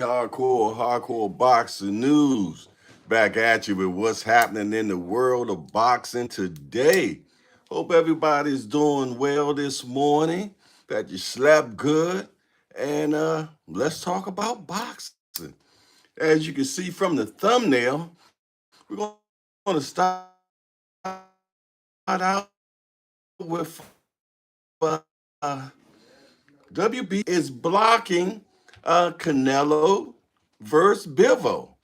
Hardcore boxing news. Back at you with what's happening in the world of boxing today. Hope everybody's doing well this morning, that you slept good, and let's talk about boxing. As you can see from the thumbnail, we're going to start out with WB is blocking Canelo versus Bivol.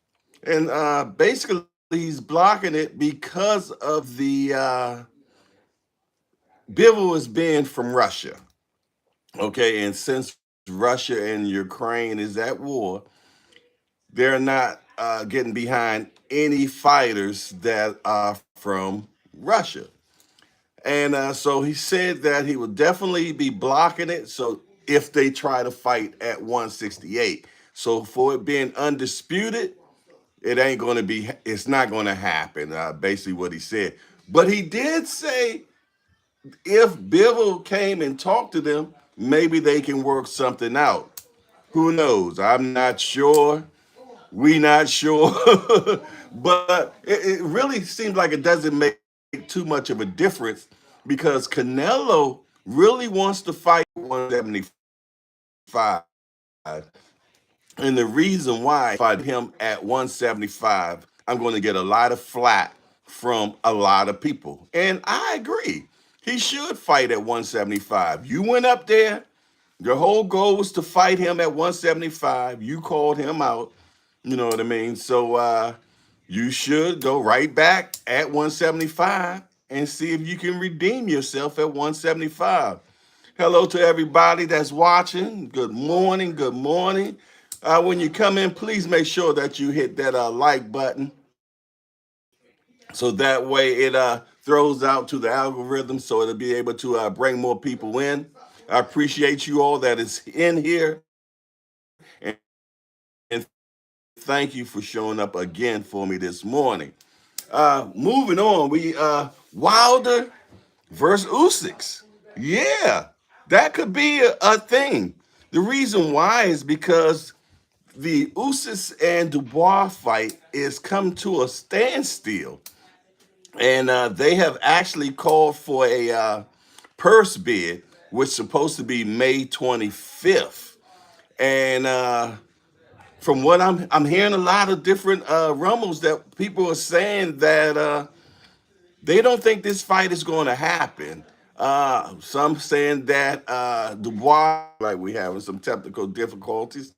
And basically, he's blocking it because of the Bivol is banned from Russia. Okay, and since Russia and Ukraine is at war, they're not getting behind any fighters that are from Russia. And so he said that he would definitely be blocking it. So if they try to fight at 168, so for it being undisputed, it ain't going to be. It's not going to happen. Basically, what he said. But he did say if Bivol came and talked to them, maybe they can work something out. Who knows? I'm not sure. We not sure. But it really seems like it doesn't make too much of a difference because Canelo really wants to fight 175. And the reason why if I him at 175, I'm going to get a lot of flack from a lot of people. And I agree. He should fight at 175. You went up there. Your whole goal was to fight him at 175. You called him out. You know what I mean? So you should go right back at 175 and see if you can redeem yourself at 175. Hello to everybody that's watching. Good morning. Good morning. When you come in, please make sure that you hit that like button so that way it throws out to the algorithm so it'll be able to bring more people in. I appreciate you all that is in here, and thank you for showing up again for me this morning. Moving on, we Wilder versus Usyk. Yeah, that could be a thing. The reason why is because the Usyk and Dubois fight is come to a standstill, and they have actually called for a purse bid, which is supposed to be May 25th. And from what I'm hearing a lot of different rumbles that people are saying that they don't think this fight is going to happen. Some saying that Dubois, like we having some technical difficulties.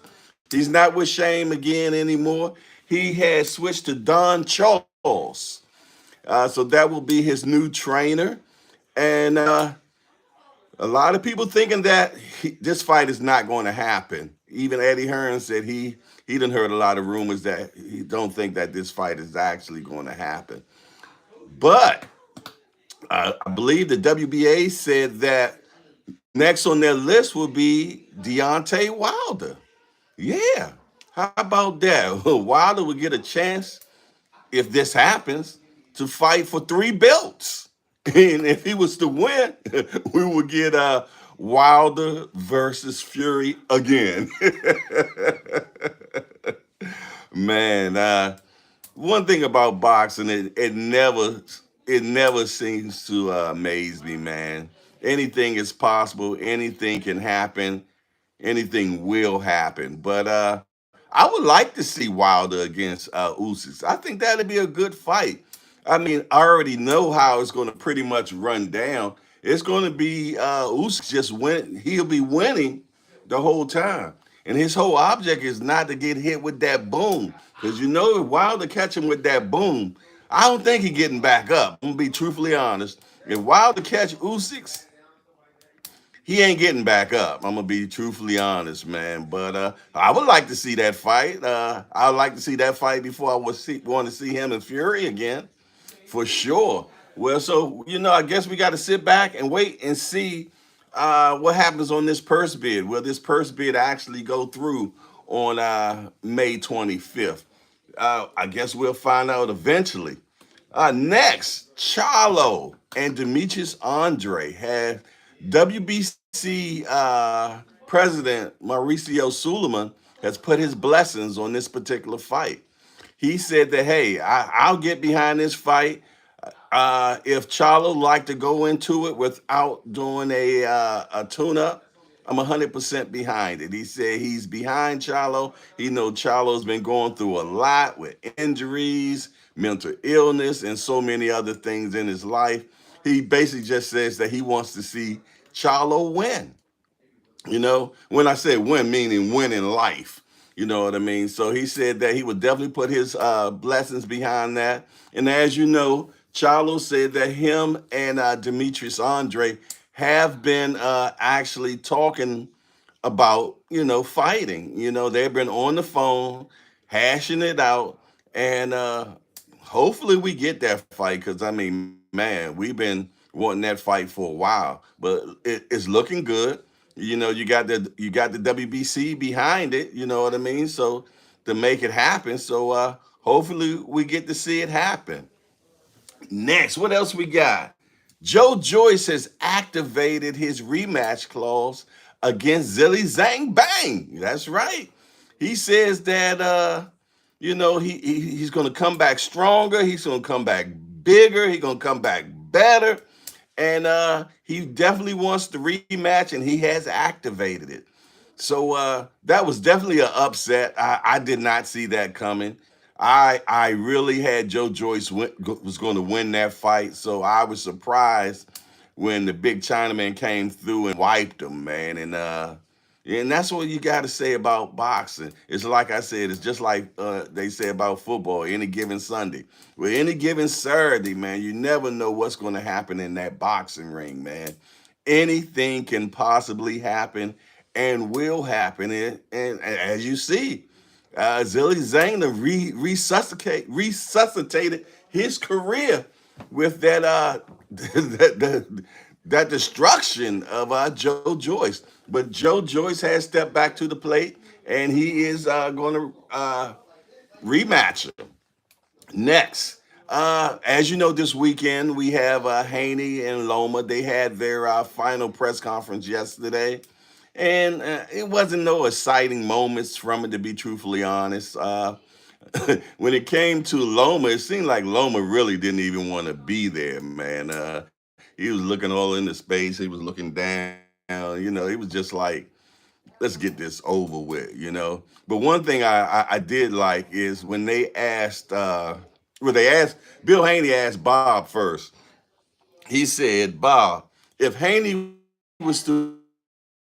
He's not with Shane again anymore. He has switched to Don Charles. So that will be his new trainer. And a lot of people thinking that this fight is not going to happen. Even Eddie Hearn said he done heard a lot of rumors that he don't think that this fight is actually going to happen. But I believe the WBA said that next on their list will be Deontay Wilder. Yeah. How about that? Wilder will get a chance, if this happens, to fight for 3 belts. And if he was to win, we would get Wilder versus Fury again. Man, one thing about boxing, it never seems to amaze me, man. Anything is possible. Anything can happen. Anything will happen. But I would like to see Wilder against Usyk. I think that'd be a good fight. I mean, I already know how it's going to pretty much run down. It's going to be Usyk just win. He'll be winning the whole time. And his whole object is not to get hit with that boom. Because you know, if Wilder catch him with that boom, I don't think he's getting back up. I'm going to be truthfully honest. If Wilder catch Usyk, he ain't getting back up. I'm gonna be truthfully honest, man. But I would like to see that fight. I would like to see that fight before I want to see him and Fury again, for sure. Well, so I guess we got to sit back and wait and see what happens on this purse bid. Will this purse bid actually go through on May 25th? I guess we'll find out eventually. Next, Charlo and Demetrius Andre have WBC President Mauricio Sulaiman has put his blessings on this particular fight. He said that, hey, I'll get behind this fight. If Charlo like to go into it without doing a tune-up, I'm 100% behind it. He said he's behind Charlo. He know Charlo's been going through a lot with injuries, mental illness, and so many other things in his life. He basically just says that he wants to see Charlo win. When I say win, meaning win in life. You know what I mean? So he said that he would definitely put his blessings behind that. And as you know, Charlo said that him and Demetrius Andre have been actually talking about, fighting. They've been on the phone, hashing it out. And hopefully we get that fight because, I mean, man, we've been wanting that fight for a while. But it's looking good. You got the WBC behind it, you know what I mean? So to make it happen. So hopefully we get to see it happen. Next, what else we got? Joe Joyce has activated his rematch clause against Zilly Zang Bang. That's right. He says that he's going to come back stronger. He's going to come back bigger. He's going to come back better. And he definitely wants the rematch, and he has activated it. So that was definitely an upset. I did not see that coming. I really had Joe Joyce was going to win that fight, so I was surprised when the big Chinaman came through and wiped him, man. And that's what you got to say about boxing. It's like I said, it's just like they say about football, any given Sunday. Well, any given Saturday, man, you never know what's going to happen in that boxing ring, man. Anything can possibly happen and will happen. And as you see, Zilly Zane resuscitated his career with that that destruction of Joe Joyce. But Joe Joyce has stepped back to the plate, and he is going to rematch him. Next, as you know, this weekend we have Haney and Loma. They had their final press conference yesterday, and it wasn't no exciting moments from it, to be truthfully honest. When it came to Loma, it seemed like Loma really didn't even want to be there, man. He was looking all into space. He was looking down. He was just like, let's get this over with. But one thing I did like is when they asked, Bill Haney asked Bob first. He said, Bob, if Haney was to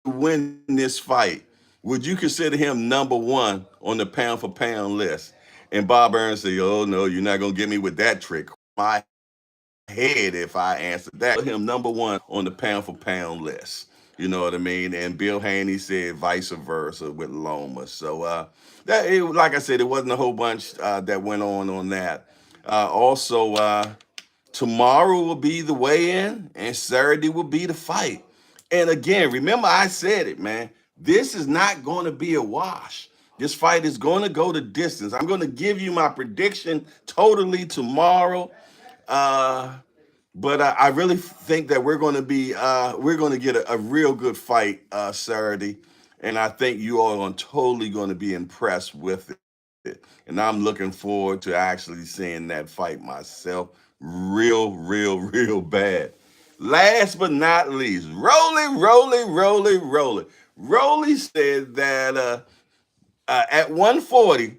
win this fight, would you consider him number one on the pound for pound list? And Bob Burns said, oh, no, you're not going to get me with that trick. My head if I answered that. Put him number one on the pound for pound list. You know what I mean? And Bill Haney said vice versa with Loma. So like I said, it wasn't a whole bunch that went on that. Also, tomorrow will be the weigh-in, and Saturday will be the fight. And again, remember I said it, man. This is not going to be a wash. This fight is going to go the distance. I'm going to give you my prediction totally tomorrow. Uh, but I really think that we're going to get a real good fight Saturday, and I think you all are totally going to be impressed with it. And I'm looking forward to actually seeing that fight myself, real bad. Last but not least, Rolly said that at 140,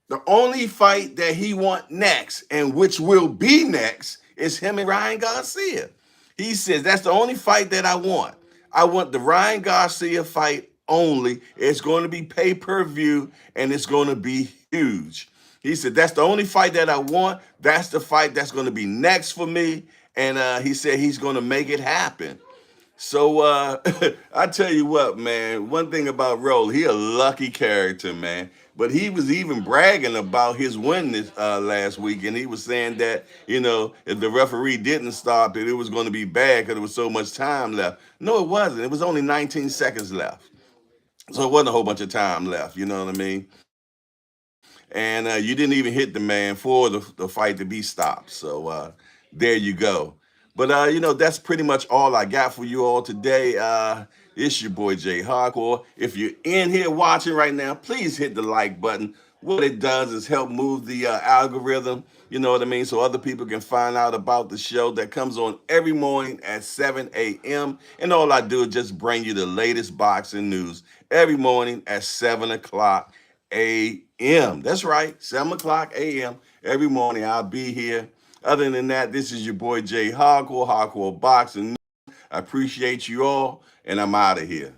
the only fight that he want next, and which will be next, is him and Ryan Garcia. He says that's the only fight that I want. I want the Ryan Garcia fight only. It's going to be pay-per-view, and it's going to be huge. He said that's the only fight that I want. That's the fight that's going to be next for me. And he said he's going to make it happen. So I tell you what, man. One thing about Roll, he a lucky character, man. But he was even bragging about his win this last week, and he was saying that if the referee didn't stop it, it was going to be bad because there was so much time left. No, it wasn't. It was only 19 seconds left, so it wasn't a whole bunch of time left. You know what I mean? And you didn't even hit the man for the fight to be stopped. So there you go. But that's pretty much all I got for you all today. It's your boy Jay Hardcore. If you're in here watching right now, please hit the like button. What it does is help move the algorithm, you know what I mean, so other people can find out about the show that comes on every morning at 7 a.m. And all I do is just bring you the latest boxing news every morning at 7 o'clock a.m. That's right, 7 o'clock a.m. Every morning I'll be here. Other than that, this is your boy Jay Hardcore, Hardcore Boxing. I appreciate you all, and I'm out of here.